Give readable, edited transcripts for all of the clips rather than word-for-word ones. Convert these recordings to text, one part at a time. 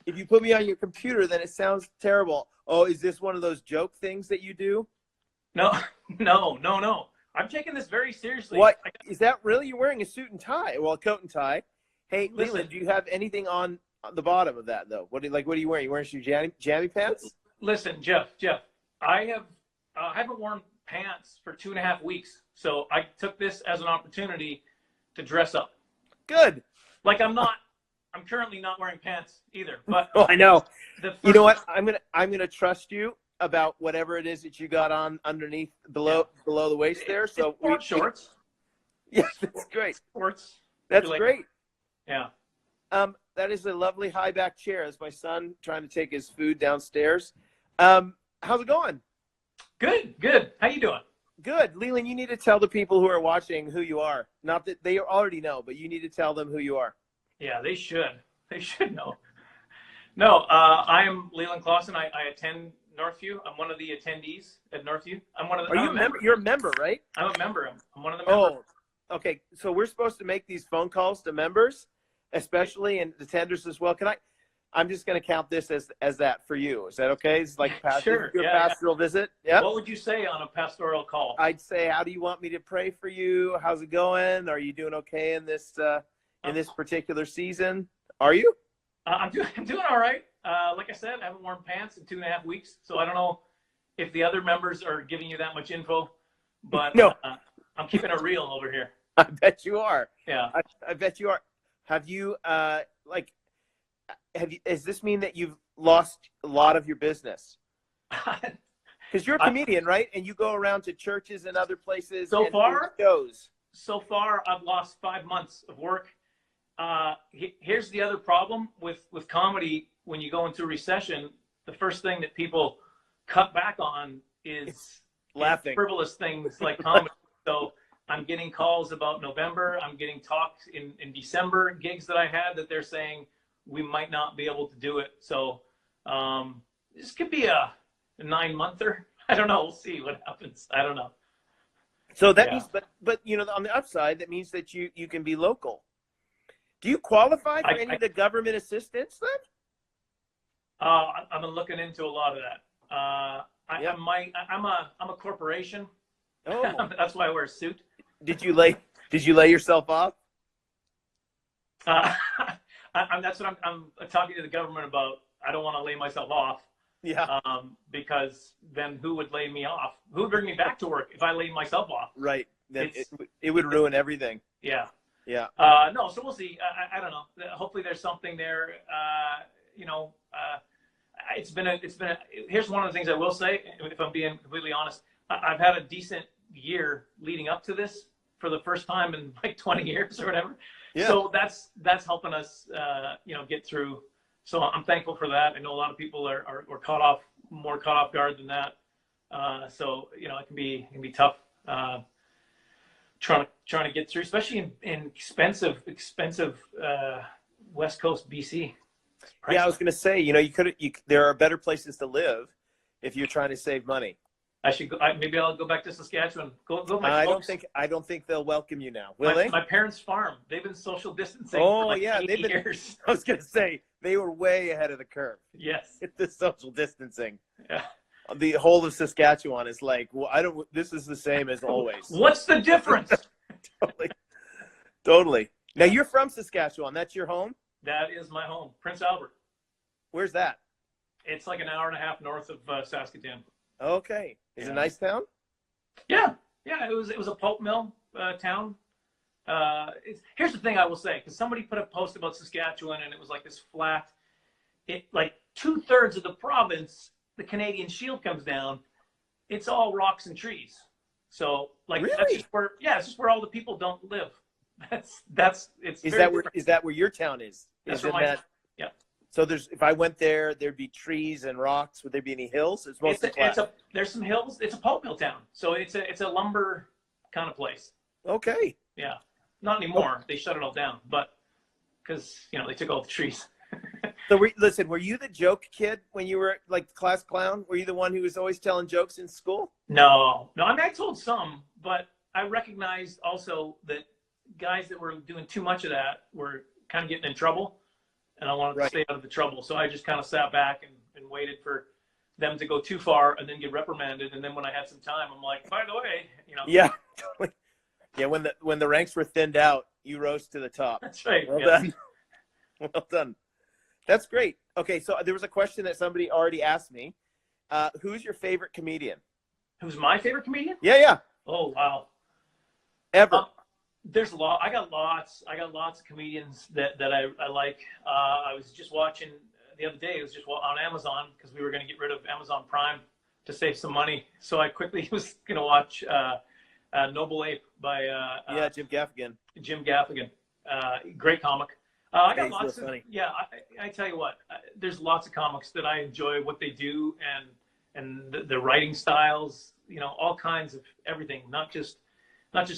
if you put me on your computer, then it sounds terrible. Oh, is this one of those joke things that you do? No, no. I'm taking this very seriously. What is that really? You're wearing a suit and tie. Well, a coat and tie. Hey, Listen, Leland, do you have anything on the bottom of that though? What are you wearing? You wearing some jammy pants? listen, Jeff, I haven't worn pants for 2.5 weeks, so I took this as an opportunity to dress up. Good. Like I'm currently not wearing pants either. But Oh, I know. You know what? I'm I'm gonna trust you about whatever it is that you got on underneath below the waist there. So shorts. Yeah, that's great. Sports. That's great. Yeah. That is a lovely high back chair. That's my son trying to take his food downstairs. How's it going? Good. How you doing? Good. Leland, you need to tell the people who are watching who you are. Not that they already know, but you need to tell them who you are. Yeah, they should. They should know. No, I am Leland Klassen. I attend Northview. I'm one of the attendees at Northview. I'm one of the. Are you a member? You're a member, right? I'm a member. I'm one of the members. Oh, okay. So we're supposed to make these phone calls to members, especially, and attenders as well. I'm just going to count this as that for you. Is that okay? It's like sure. pastoral visit. Yeah. What would you say on a pastoral call? I'd say, how do you want me to pray for you? How's it going? Are you doing okay in this particular season? Are you? I'm doing all right. Like I said, I haven't worn pants in 2.5 weeks, so I don't know if the other members are giving you that much info, but no, I'm keeping it real over here. I bet you are. Yeah. I bet you are. Have you does this mean that you've lost a lot of your business? Because you're a comedian, right? And you go around to churches and other places. So far, I've lost 5 months of work. Here's the other problem with comedy. When you go into a recession, the first thing that people cut back on is laughing, frivolous things like comedy. So I'm getting calls about November. I'm getting talks in December, gigs that I had that they're saying we might not be able to do it. So this could be a 9-monther. I don't know. We'll see what happens. I don't know. So that means, but on the upside, that means that you can be local. Do you qualify for any of the government assistance then? I've been looking into a lot of that. I'm a corporation. Oh, that's why I wear a suit. Did you lay yourself off? That's what I'm talking to the government about. I don't want to lay myself off. Yeah. Because then who would lay me off? Who would bring me back to work if I laid myself off? Right. Then it would ruin everything. Yeah. Yeah. No, so we'll see. I don't know. Hopefully there's something there. It's been here's one of the things I will say, if I'm being completely honest. I've had a decent year leading up to this for the first time in like 20 years or whatever. Yeah. So that's helping us, get through. So I'm thankful for that. I know a lot of people are more caught off guard than that. So it can be tough. Trying to get through, especially in expensive West Coast BC. Yeah, I was going to say, there are better places to live if you're trying to save money. I should go. Maybe I'll go back to Saskatchewan. I don't think they'll welcome you now. Will they? My parents' farm. They've been social distancing. Oh, for like yeah, 80 years. I was going to say they were way ahead of the curve. Yes, it's the social distancing. Yeah. The whole of Saskatchewan is like, well, this is the same as always. What's the difference? Totally. Now you're from Saskatchewan. That's your home? That is my home, Prince Albert. Where's that? It's like an hour and a half north of Saskatoon. Okay. Is it a nice town? Yeah. It was a pulp mill town. Here's the thing I will say, because somebody put a post about Saskatchewan and it was like this flat. Like 2/3 of the province, the Canadian Shield comes down. It's all rocks and trees. So really? It's just where all the people don't live. Is that where your town is? That's yeah. So if I went there'd be trees and rocks. Would there be any hills? It's mostly flat. There's some hills. It's a pulp mill town. So it's a lumber kind of place. Okay. Yeah. Not anymore. They shut it all down, but because they took all the trees. So were you the joke kid when you were like the class clown? Were you the one who was always telling jokes in school? No. I mean, I told some, but I recognized also that guys that were doing too much of that were kind of getting in trouble. and I wanted to stay out of the trouble. So I just kind of sat back and waited for them to go too far and then get reprimanded. And then when I had some time, I'm like, by the way, Yeah. Yeah. When the ranks were thinned out, you rose to the top. That's right. Well done. Well done. That's great. Okay. So there was a question that somebody already asked me. Who's your favorite comedian? Who's my favorite comedian? Yeah. Oh, wow. Ever. There's a lot. I got lots of comedians that I like. I was just watching the other day. It was just on Amazon because we were going to get rid of Amazon Prime to save some money. So I quickly was going to watch Noble Ape by Jim Gaffigan. Jim Gaffigan. Great comic. I got lots of funny. Yeah. I tell you what, there's lots of comics that I enjoy what they do and the writing styles. All kinds of everything. Not just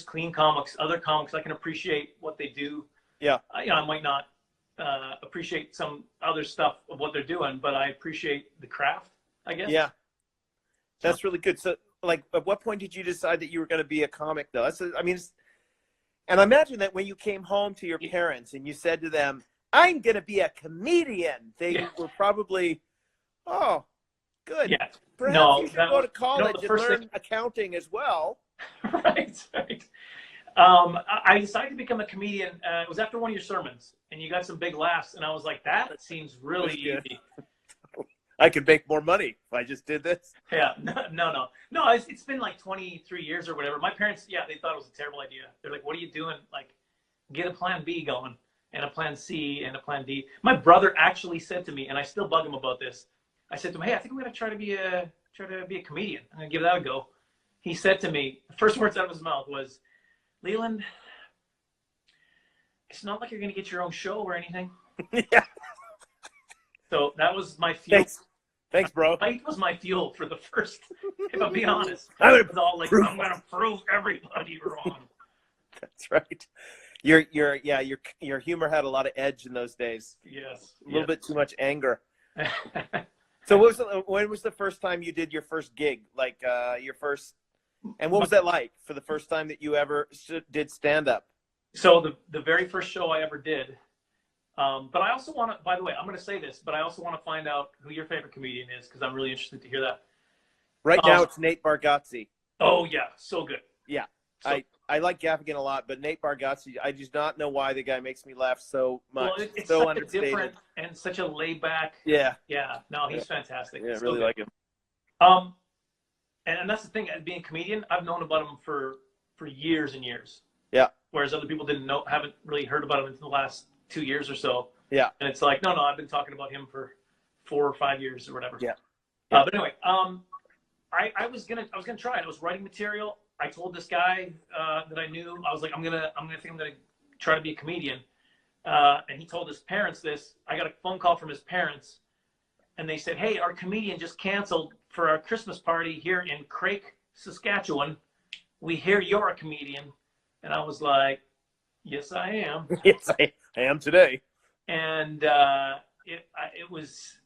clean comics, other comics. I can appreciate what they do. Yeah. I might not appreciate some other stuff of what they're doing, but I appreciate the craft, I guess. Yeah. That's really good. So, like, at what point did you decide that you were going to be a comic, though? And I imagine that when you came home to your parents and you said to them, I'm going to be a comedian, they were probably, oh, good. Yeah. Perhaps you should go to college and learn accounting as well. Right. I decided to become a comedian. It was after one of your sermons, and you got some big laughs, and I was like, that seems really easy. I could make more money if I just did this. Yeah, no. It's been like 23 years or whatever. My parents, they thought it was a terrible idea. They're like, what are you doing? Like, get a plan B going, and a plan C, and a plan D. My brother actually said to me, and I still bug him about this. I said to him, hey, I think I'm going to try to be a comedian. I'm going to give that a go. He said to me, the first words out of his mouth was, Leland, it's not like you're going to get your own show or anything. Yeah. So that was my fuel. Thanks, bro. That was my fuel for the first, if I'm being honest. It was all like, I'm going to prove everybody wrong. That's right. Your humor had a lot of edge in those days. Yes. A little bit too much anger. So when was the first time you did your first gig? Like your first, and what was that like for the first time that you ever did stand up? So the very first show I ever did. But I also want to, by the way, I'm going to say this, but I also want to find out who your favorite comedian is because I'm really interested to hear that. Right now it's Nate Bargatze. Oh yeah, so good. Yeah. I like Gaffigan a lot, but Nate Bargatze, I do not know why the guy makes me laugh so much. Well, it's so such understated. a different and such a laid back. Yeah. Yeah. No, he's fantastic. Yeah, I really like him. And that's the thing, being a comedian, I've known about him for years and years. Yeah. Whereas other people haven't really heard about him until the last 2 years or so. Yeah. And it's like, no, I've been talking about him for 4 or 5 years or whatever. Yeah. But anyway, I was gonna try it. I was writing material. I told this guy that I knew, I was like, I'm gonna try to be a comedian. And he told his parents this. I got a phone call from his parents, and they said, hey, our comedian just canceled for our Christmas party here in Craik, Saskatchewan. We hear you're a comedian. And I was like, yes, I am. Yes, I am today. And it was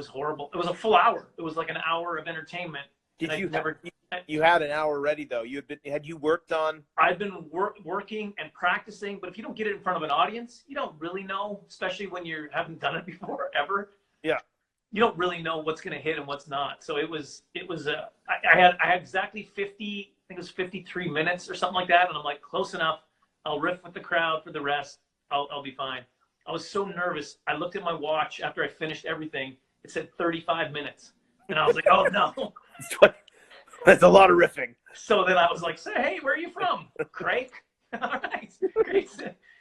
horrible. It was a full hour. It was like an hour of entertainment. You had an hour ready though. Had you worked on? I've been working and practicing, but if you don't get it in front of an audience, you don't really know, especially when you haven't done it before ever. Yeah. You don't really know what's going to hit and what's not. So I had exactly 50, I think it was 53 minutes or something like that. And I'm like, close enough. I'll riff with the crowd for the rest. I'll be fine. I was so nervous. I looked at my watch after I finished everything. It said 35 minutes. And I was like, oh no. That's a lot of riffing. So then I was like, say, hey, where are you from? Craik? All right, great.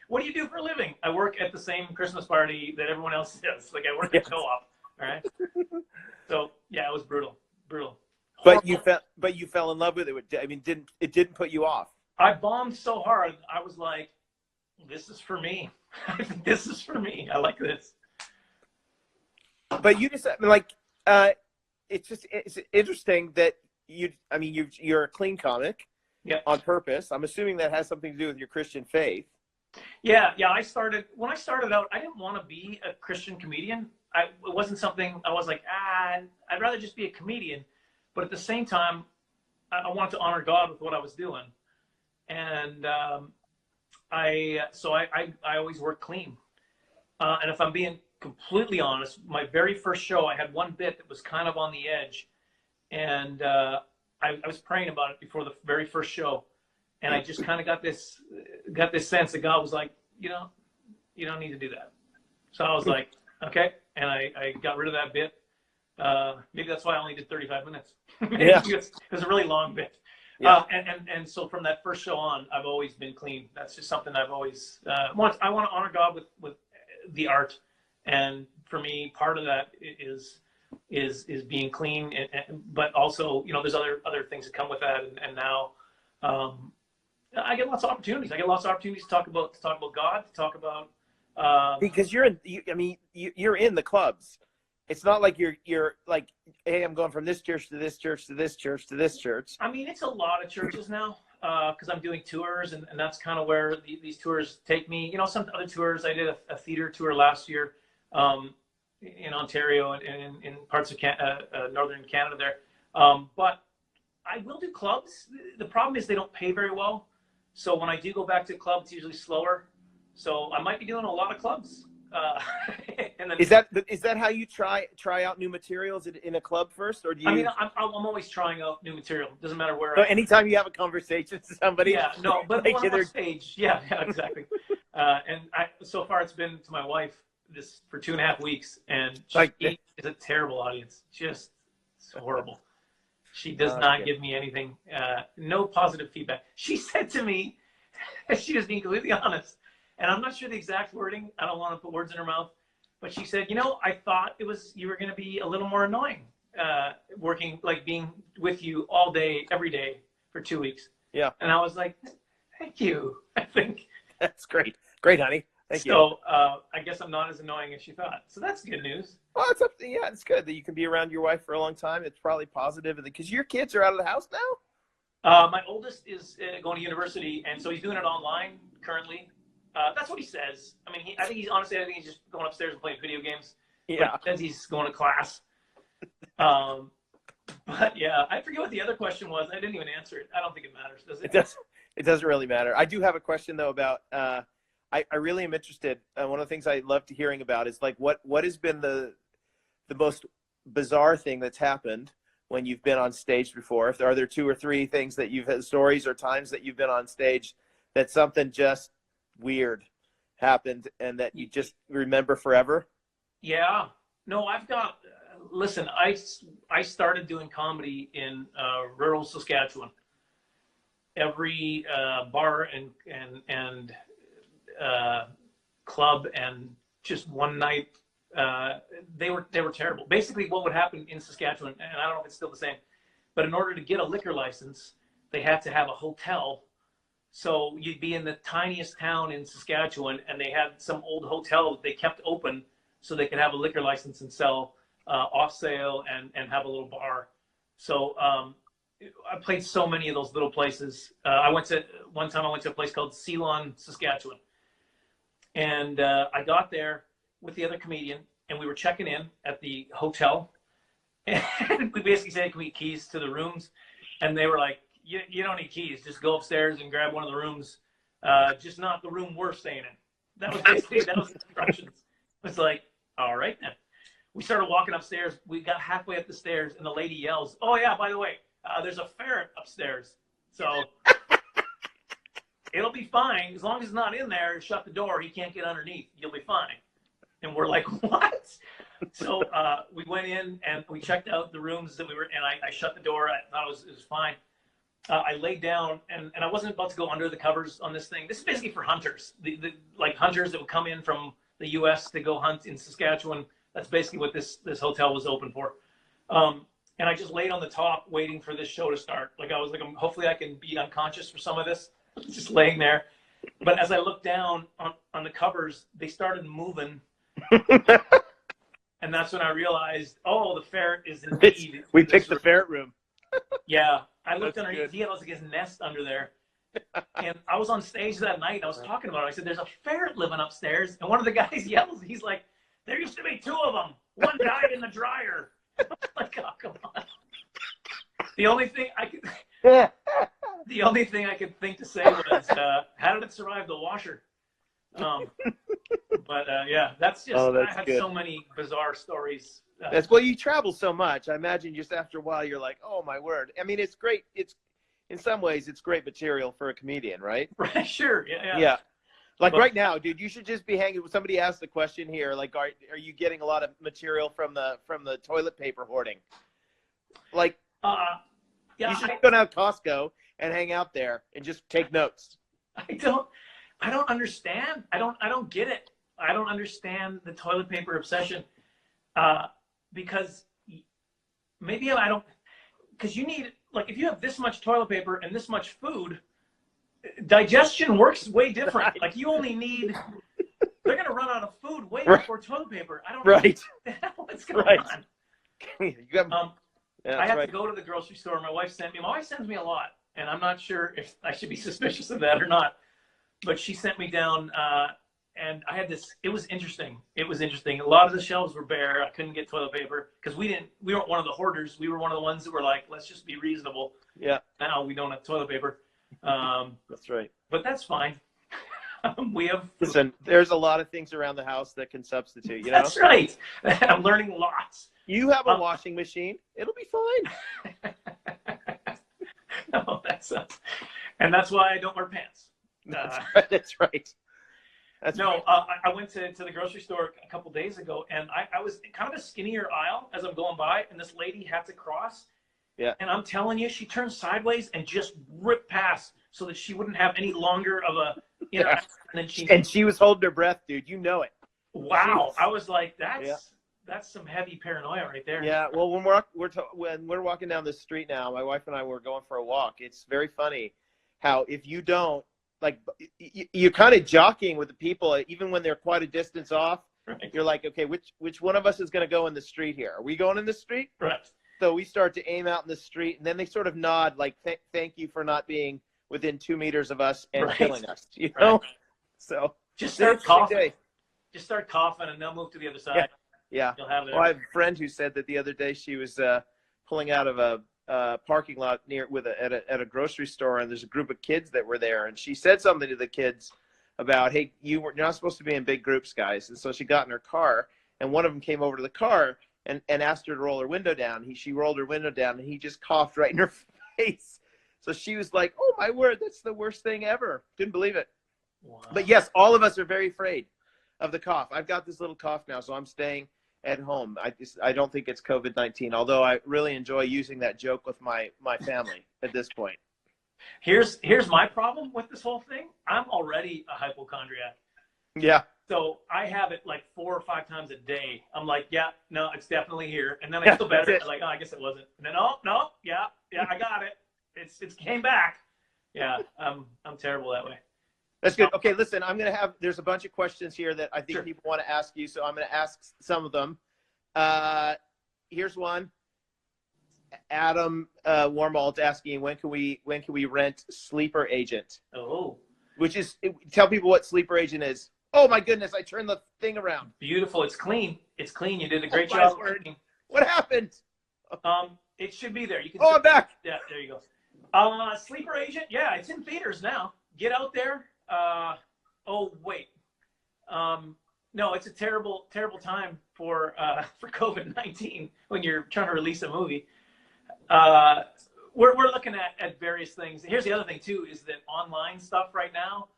What do you do for a living? I work at the same Christmas party that everyone else does. Like I work at Co-op. All right. So yeah, it was brutal. But you fell in love with it. I mean, it didn't put you off? I bombed so hard. I was like, this is for me. I think this is for me. I like this. But you just like, it's interesting that you're a clean comic. Yeah. On purpose. I'm assuming that has something to do with your Christian faith. Yeah. When I started out, I didn't want to be a Christian comedian. It wasn't something I was like, I'd rather just be a comedian. But at the same time, I wanted to honor God with what I was doing. And I always work clean. And if I'm being completely honest, my very first show, I had one bit that was kind of on the edge, and I was praying about it before the very first show, and I just kind of got this sense that God was like, you don't need to do that. So I was like, okay, and I got rid of that bit. Maybe that's why I only did 35 minutes. Yeah. It was a really long bit. Yeah. And so from that first show on, I've always been clean. That's just something I've always I want to honor God with the art, and for me, part of that is being clean, but also there's other things that come with that, and now I get lots of opportunities. I get lots of opportunities to talk about God, to talk about because you're in the clubs. It's not like you're like, hey, I'm going from this church to this church to this church to this church. I mean, it's a lot of churches now because I'm doing tours, and that's kind of where these tours take me. Some other tours, I did a theater tour last year in Ontario and in parts of northern Canada there. But I will do clubs. The problem is they don't pay very well. So when I do go back to clubs, it's usually slower. So I might be doing a lot of clubs. And then, is that how you try out new materials in a club first, or do you? I mean, I'm always trying out new material. Doesn't matter where. So anytime you have a conversation with somebody. Yeah, no, but like on stage, yeah, exactly. And so far it's been to my wife this for 2.5 weeks, and she is a terrible audience. Just it's horrible. She does not give me anything, no positive feedback. She said to me, she was being completely honest, and I'm not sure the exact wording. I don't want to put words in her mouth, but she said, I thought you were going to be a little more annoying, being with you all day, every day for 2 weeks. Yeah. And I was like, thank you. I think that's great. Great, honey. Thank you. So I guess I'm not as annoying as she thought. So that's good news. Well, it's good that you can be around your wife for a long time. It's probably positive because your kids are out of the house now. My oldest is going to university, and so he's doing it online currently. That's what he says. I mean, I think he's just going upstairs and playing video games. Yeah. But he says he's going to class. But yeah, I forget what the other question was. I didn't even answer it. I don't think it matters, does it? It doesn't really matter. I do have a question though about. I really am interested. One of the things I love to hearing about is like what has been the most bizarre thing that's happened when you've been on stage before. Are there 2 or 3 things that you've had, stories or times that you've been on stage that something just weird happened and that you just remember forever? Yeah. No, I've got. Listen, I started doing comedy in rural Saskatchewan. Every bar and club and just one night, they were terrible. Basically, what would happen in Saskatchewan, and I don't know if it's still the same, but in order to get a liquor license, they had to have a hotel. So you'd be in the tiniest town in Saskatchewan, and they had some old hotel that they kept open so they could have a liquor license and sell off sale and have a little bar. So I played so many of those little places. One time I went to a place called Ceylon, Saskatchewan. And I got there with the other comedian, and we were checking in at the hotel. And we basically said, can we get keys to the rooms? And they were like, you don't need keys. Just go upstairs and grab one of the rooms. Just not the room we're staying in. That was basically, that was the instructions. It was like, all right then. We started walking upstairs. We got halfway up the stairs, and the lady yells, oh, yeah, by the way, there's a ferret upstairs. So it'll be fine. As long as it's not in there, shut the door. He can't get underneath. You'll be fine. And we're like, what? So we went in, and we checked out the rooms that we were in. I shut the door. I thought it was fine. I laid down, and I wasn't about to go under the covers on this thing. This is basically for hunters, like hunters that would come in from the U.S. to go hunt in Saskatchewan. That's basically what this hotel was open for. And I just laid on the top waiting for this show to start. Like I was like, hopefully I can be unconscious for some of this, just laying there. But as I looked down on the covers, they started moving. And that's when I realized, oh, the ferret is indeed. We picked the ferret room. Yeah. I looked underneath. He had like his nest under there. And I was on stage that night. And I was talking about it. I said, there's a ferret living upstairs. And one of the guys yells, he's like, there used to be 2 of them. One died in the dryer. I'm like, oh, come on. The only thing I could think to say was, how did it survive the washer? But yeah, that's just, that's I had good. so many bizarre stories. That's well, you travel so much. I imagine just after a while, you're like, oh my word. I mean, it's great. It's in some ways, it's great material for a comedian, right? Right, sure, yeah. Yeah. Like But, right now, dude, you should just be hanging. Somebody asked the question here, like, are you getting a lot of material from the toilet paper hoarding? Like, yeah, you should go down to Costco and hang out there and just take notes. I don't understand. I don't get it. I don't understand the toilet paper obsession. Because maybe I don't, because you need, like, if you have this much toilet paper and this much food, digestion works way different. Right. Like, you only need, they're going to run out of food way before toilet paper. I don't know what's going on. I have to go to the grocery store. My wife sends me a lot, and I'm not sure if I should be suspicious of that or not, but she sent me down, and I had this, it was interesting. It was interesting. A lot of the shelves were bare. I couldn't get toilet paper because we weren't one of the hoarders. We were one of the ones that were like, let's just be reasonable. Yeah. Now we don't have toilet paper. That's right. But that's fine. Listen, there's a lot of things around the house that can substitute, you know? That's right. I'm learning lots. You have a washing machine. It'll be fine. No, and that's why I don't wear pants. That's right. I went to the grocery store a couple days ago, and I was kind of a skinnier aisle as I'm going by, and this lady had to cross. Yeah. And I'm telling you, she turned sideways and just ripped past so that she wouldn't have any longer of a, and she was holding her breath, dude. You know it. Wow. I was like, that's some heavy paranoia right there. Yeah. Well, when we're walking down the street now, my wife and I were going for a walk. It's very funny how if you don't, like, you're kind of jockeying with the people, even when they're quite a distance off. Right. You're like, okay, which one of us is going to go in the street here? Are we going in the street? Right. So we start to aim out in the street, and then they sort of nod, like, thank you for not being within 2 meters of us and killing us. You know? Right. So just start coughing. Just start coughing, and they'll move to the other side. Yeah. You'll have I have a friend who said that the other day she was pulling out of a parking lot at a grocery store, and there's a group of kids that were there, and she said something to the kids about, hey, you're not supposed to be in big groups, guys. And so she got in her car, and one of them came over to the car and asked her to roll her window down. She rolled her window down, and he just coughed right in her face. So she was like, oh my word, that's the worst thing ever. Couldn't believe it. Wow. But yes, all of us are very afraid of the cough. I've got this little cough now, so I'm staying at home. I don't think it's COVID-19, although I really enjoy using that joke with my family at this point. Here's my problem with this whole thing. I'm already a hypochondriac. Yeah. So I have it like 4 or 5 times a day. I'm like, yeah, no, it's definitely here. And then I feel better. I'm like, oh, I guess it wasn't. And then, oh, no, yeah, I got it. It's came back. Yeah, I'm terrible that way. That's good. Okay, listen, there's a bunch of questions here that I think people want to ask you, so I'm going to ask some of them. Here's one. Adam Warmald's asking, when can we rent Sleeper Agent? Oh. Tell people what Sleeper Agent is. Oh my goodness, I turned the thing around. Beautiful. It's clean. It's clean. You did a great job. What happened? It should be there. You can I'm back. Yeah, there you go. Sleeper Agent. Yeah, it's in theaters now. Get out there. Oh wait. No, it's a terrible, terrible time for COVID-19 when you're trying to release a movie. We're looking at various things. Here's the other thing too, is that online stuff right now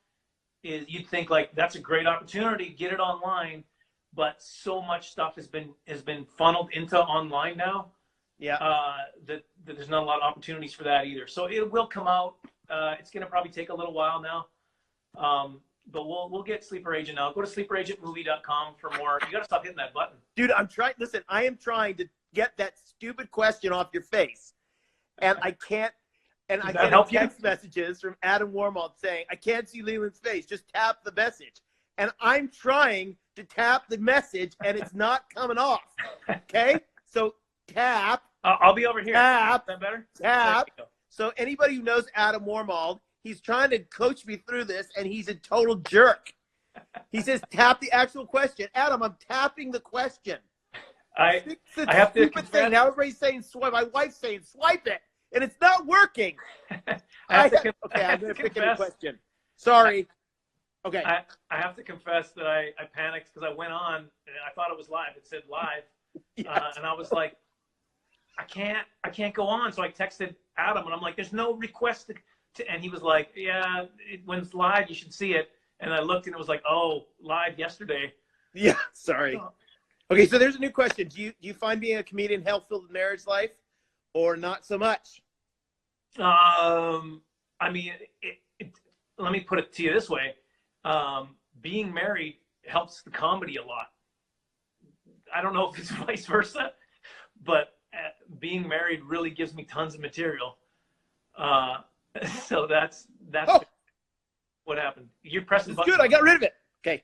is, you'd think like that's a great opportunity, get it online, but so much stuff has been funneled into online now. Yeah. That there's not a lot of opportunities for that either. So it will come out. It's going to probably take a little while now. But we'll get Sleeper Agent now. Go to sleeperagentmovie.com for more. You got to stop hitting that button. Dude, listen, I am trying to get that stupid question off your face. And I can't. And I get text messages from Adam Warmald saying, I can't see Leland's face. Just tap the message. And I'm trying to tap the message, and it's not coming off. Okay? So tap. I'll be over here. Tap. Is that better? Tap. So anybody who knows Adam Warmald, he's trying to coach me through this, and he's a total jerk. He says, tap the actual question. Adam, I'm tapping the question. I have to confess. Thing. Now everybody's saying swipe. My wife's saying swipe it, and it's not working. Okay, I'm going to pick a question. Sorry. Okay. I have to confess that I panicked because I went on and I thought it was live. It said live. Yes. And I was like, I can't go on. So I texted Adam and I'm like, there's no request and he was like, yeah, when it's live, you should see it. And I looked and it was like, oh, live yesterday. Yeah. Sorry. Okay. So there's a new question. Do you find being a comedian helpful in marriage life or not so much? I mean, let me put it to you this way. Being married helps the comedy a lot. I don't know if it's vice versa, but being married really gives me tons of material. So that's what happened. You're pressing buttons. Good. I got rid of it. Okay.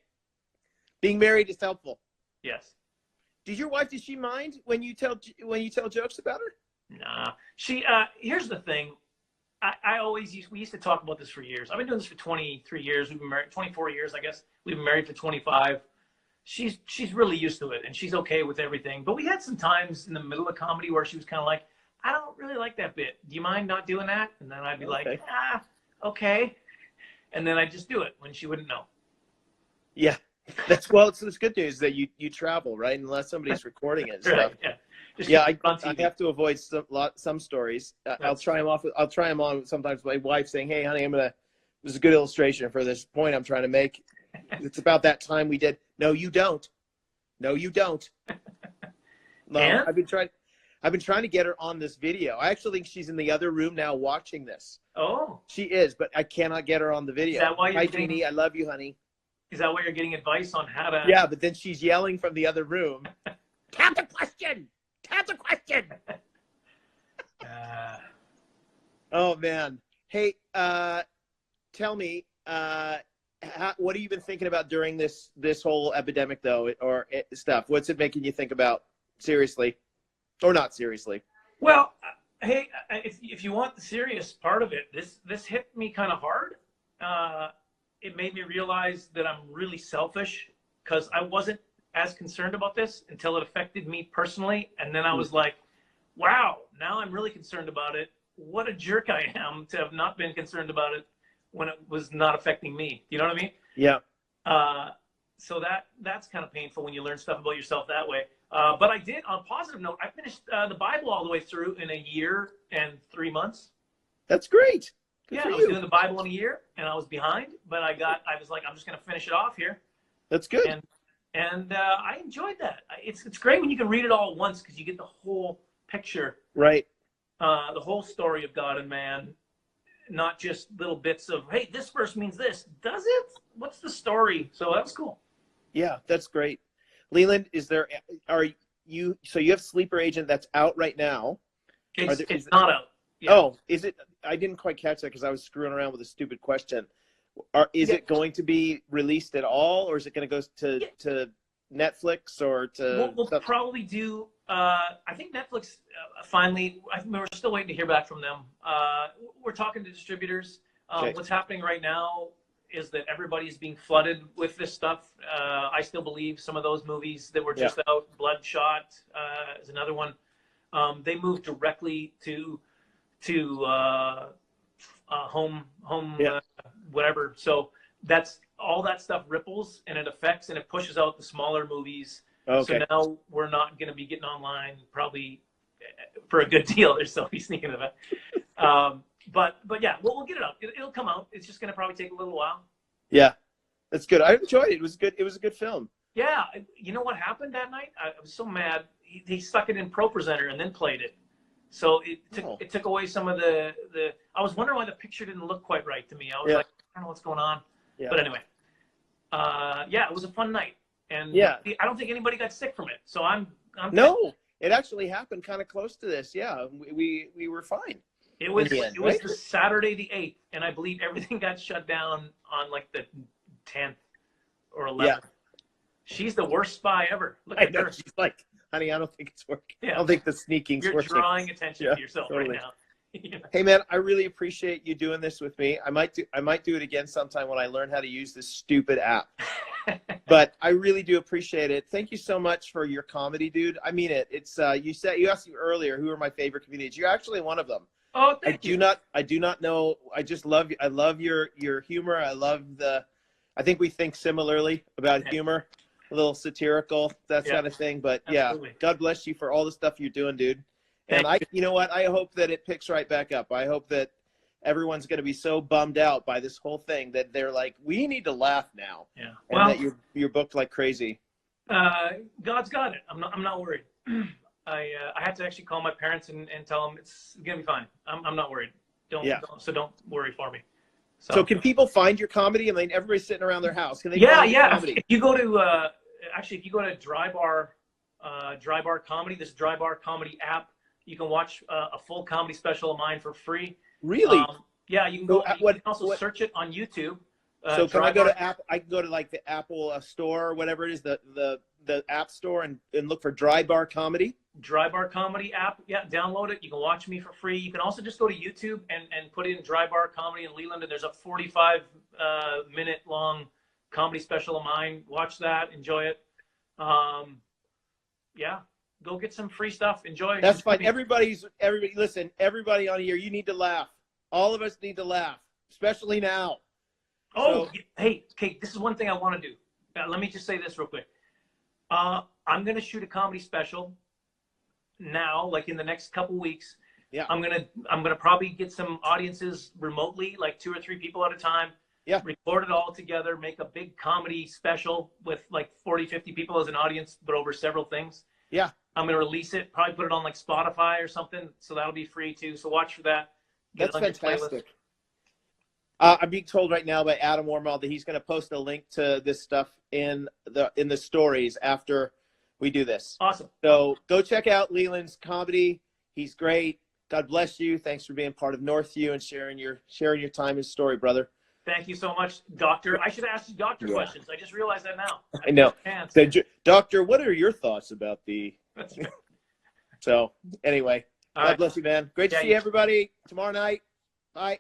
Being married is helpful. Yes. Does she mind when you tell jokes about her? Nah. She here's the thing. We used to talk about this for years. I've been doing this for 23 years. We've been married 24 years, I guess. We've been married for 25. She's really used to it and she's okay with everything. But we had some times in the middle of comedy where she was kind of like, I don't really like that bit. Do you mind not doing that? And then I'd be like, okay. And then I'd just do it when she wouldn't know. Yeah. It's good news that you travel, right? Unless somebody's recording it and stuff. Right, yeah. I have to avoid some stories. I'll try them on sometimes with my wife saying, hey, honey, this is a good illustration for this point I'm trying to make. It's about that time we did. No, you don't. No, you don't. No, I've been trying to get her on this video. I actually think she's in the other room now watching this. Oh. She is, but I cannot get her on the video. Is that why Hi, Jeannie. I love you, honey. Is that why you're getting advice on how to... Yeah, but then she's yelling from the other room. Count the question. Count the question. Oh, man. Hey, tell me, what have you been thinking about during this whole epidemic, though, or stuff? What's it making you think about seriously or not seriously? Well, hey, if you want the serious part of it, this hit me kind of hard. It made me realize that I'm really selfish because I wasn't as concerned about this until it affected me personally. And then I was like, wow, now I'm really concerned about it. What a jerk I am to have not been concerned about it when it was not affecting me. You know what I mean? Yeah. So that's kind of painful when you learn stuff about yourself that way. But I did, on a positive note, I finished the Bible all the way through in a year and 3 months. That's great. Good I was doing the Bible in a year, and I was behind, but I was like, I'm just going to finish it off here. That's good. And I enjoyed that. It's great when you can read it all at once because you get the whole picture. Right. The whole story of God and man, not just little bits of, hey, this verse means this. Does it? What's the story? So that was cool. Yeah, that's great. Leland, so you have Sleeper Agent that's out right now. It's not out. Yeah. Oh, is it? I didn't quite catch that because I was screwing around with a stupid question. Is it going to be released at all, or is it going to go to Netflix or to? We'll probably do. I think Netflix finally. We're still waiting to hear back from them. We're talking to distributors. Okay. What's happening right now is that everybody's being flooded with this stuff. I still believe some of those movies that were just out, Bloodshot is another one. They moved directly to home whatever. So that's all that stuff ripples and it affects and it pushes out the smaller movies. Okay. So now we're not going to be getting online probably for a good deal. There's still be sneaking of it. But yeah, we'll get it out. It'll come out. It's just going to probably take a little while. Yeah, that's good. I enjoyed it. It was good. It was a good film. Yeah. You know what happened that night? I was so mad. He stuck it in ProPresenter and then played it. So it took away some of the. I was wondering why the picture didn't look quite right to me. I was like, I don't know what's going on. Yeah. But anyway, it was a fun night, and I don't think anybody got sick from it. So I'm no, it actually happened kind of close to this. Yeah, we were fine. It was the Saturday the 8th, and I believe everything got shut down on like the 10th or 11th. Yeah. She's the worst spy ever. Look at her. She's like, honey, I don't think it's working. Yeah. I don't think the sneaking's working. You're drawing attention to yourself right now. Hey man, I really appreciate you doing this with me. I might do it again sometime when I learn how to use this stupid app. But I really do appreciate it. Thank you so much for your comedy, dude. I mean it. It's you asked me earlier who are my favorite comedians. You're actually one of them. Oh, thank you. I do not know. I just love you. I love your humor. I love I think we think similarly about humor, a little satirical, that kind of thing. But absolutely. yeah, God bless you for all the stuff you're doing, dude. And you know what? I hope that it picks right back up. I hope that everyone's going to be so bummed out by this whole thing that they're like, we need to laugh now. Yeah. And Well, that you're booked like crazy. God's got it. I'm not worried. I have to actually call my parents and tell them it's gonna be fine. I'm not worried. Don't worry for me. So can people find your comedy? I mean, everybody's sitting around their house. Can they Yeah. find your comedy? If you go to if you go to Dry Bar Comedy, this Dry Bar Comedy app, you can watch a full comedy special of mine for free. Really? Yeah, you can go. You can also search it on YouTube. So can I go to app? I can go to like the Apple store or whatever it is, the App Store, and look for Dry Bar Comedy. Dry Bar Comedy app. Yeah, download it. You can watch me for free. You can also just go to YouTube and put in Dry Bar Comedy in Leland, and there's a 45-minute long comedy special of mine. Watch that. Enjoy it. Yeah. Go get some free stuff. Enjoy. That's fine. Everybody, listen, everybody on here, you need to laugh. All of us need to laugh, especially now. Oh, so, hey, this is one thing I want to do. Let me just say this real quick. I'm going to shoot a comedy special now, like in the next couple weeks. Yeah. I'm gonna probably get some audiences remotely, like 2 or 3 people at a time. Yeah. Record it all together, make a big comedy special with like 40, 50 people as an audience, but over several things. Yeah. I'm going to release it, probably put it on like Spotify or something. So that'll be free too. So watch for that. That's fantastic. I'm being told right now by Adam Warmall that he's going to post a link to this stuff in the stories after we do this. Awesome. So go check out Leland's comedy. He's great. God bless you. Thanks for being part of Northview and sharing your time and story, brother. Thank you so much, Doctor. I should ask you doctor questions. I just realized that now. I know. Doctor, what are your thoughts about the... That's right. So anyway, God bless you, man. Great to see everybody tomorrow night. Bye.